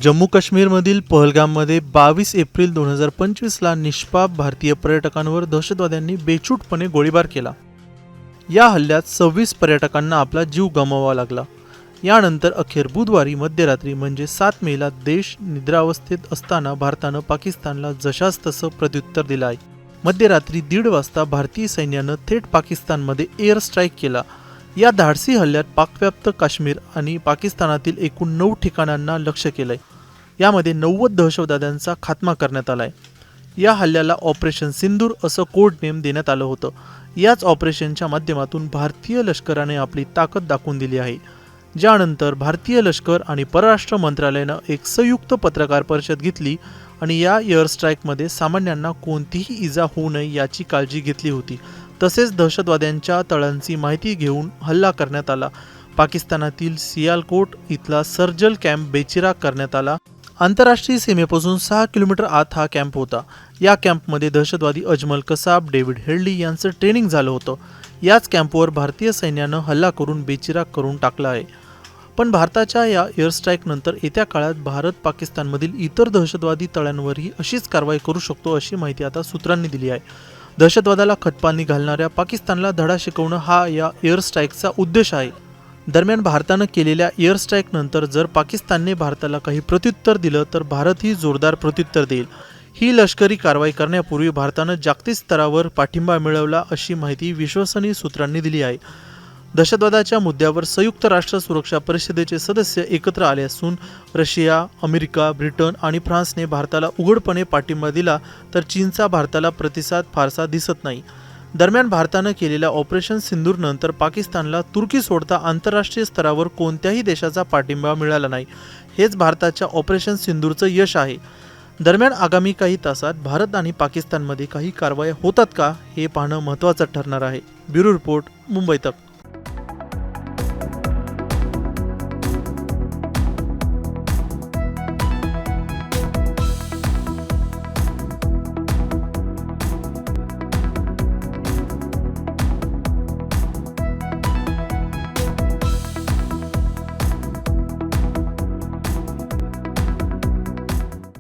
जम्मू काश्मीरमधील पहलगाममध्ये 22 एप्रिल 2025ला निष्पाप भारतीय पर्यटकांवर दहशतवाद्यांनी बेछूटपणे गोळीबार केला। या हल्ल्यात 26 पर्यटकांना आपला जीव गमवावा लागला। यानंतर अखेर बुधवारी मध्यरात्री म्हणजे 7 मेला देश निद्रावस्थेत असताना भारतानं पाकिस्तानला जशास तसं प्रत्युत्तर दिलं आहे। मध्यरात्री 1:30 वाजता भारतीय सैन्यानं थेट पाकिस्तानमध्ये एअर स्ट्राईक केला। या धाडसी हल्ल्यात पाकव्याप्त काश्मीर आणि पाकिस्तानातील एकूण 9 ठिकाणांना लक्ष्य केलंय। यामध्ये 90 दहशतवाद्यांचा खात्मा करण्यात आलाय। या हल्ल्याला ऑपरेशन सिंदूर असं कोड नेम देण्यात आलं होतं। याच ऑपरेशनच्या माध्यमातून भारतीय लष्कराने आपली ताकद दाखवून दिली आहे। ज्यानंतर भारतीय लष्कर आणि परराष्ट्र मंत्रालयानं एक संयुक्त पत्रकार परिषद घेतली आणि या एअर स्ट्राईकमध्ये सामान्यांना कोणतीही इजा होऊ नये याची काळजी घेतली होती। तसेच दहशतवाद्यांच्या तळांची माहिती घेऊन हल्ला करण्यात आला। पाकिस्तानातील सियालकोट इथला सर्जल कॅम्प बेचिराख करण्यात आला। आंतरराष्ट्रीय सीमेपासून 6 किलोमीटर आत हा कॅम्प होता। या कॅम्पमध्ये दहशतवादी अजमल कसाब, डेव्हिड हेडली यांचं ट्रेनिंग झालं होतं। याच कॅम्पवर भारतीय सैन्यानं हल्ला करून बेचिराख करून टाकला आहे। पण भारताच्या या एअर स्ट्राईक नंतर येत्या काळात भारत पाकिस्तानमधील इतर दहशतवादी तळांवरही अशीच कारवाई करू शकतो अशी माहिती आता सूत्रांनी दिली आहे। दहशतवादाला खतपाणी घालणाऱ्या पाकिस्तानला धडा शिकवणं हा या एअर स्ट्राईकचा उद्देश आहे। दरम्यान भारतानं केलेल्या एअर स्ट्राईक नंतर जर पाकिस्तानने भारताला काही प्रत्युत्तर दिलं तर भारतही जोरदार प्रत्युत्तर देईल। ही लष्करी कारवाई करण्यापूर्वी भारतानं जागतिक स्तरावर पाठिंबा मिळवला अशी माहिती विश्वसनीय सूत्रांनी दिली आहे। दहशतवादाच्या मुद्द्यावर संयुक्त राष्ट्र सुरक्षा परिषदेचे सदस्य एकत्र आले असून रशिया, अमेरिका, ब्रिटन आणि फ्रान्सने भारताला उघडपणे पाठिंबा दिला तर चीनचा भारताला प्रतिसाद फारसा दिसत नाही। दरम्यान भारतानं केलेल्या ऑपरेशन सिंदूर नंतर पाकिस्तानला तुर्की सोडता आंतरराष्ट्रीय स्तरावर कोणत्याही देशाचा पाठिंबा मिळाला नाही। हेच भारताच्या ऑपरेशन सिंदूरचं यश आहे। दरम्यान आगामी काही तासात भारत आणि पाकिस्तानमध्ये काही कारवाया होतात का हे पाहणं महत्त्वाचं ठरणार आहे। ब्युरो रिपोर्ट, मुंबई तक।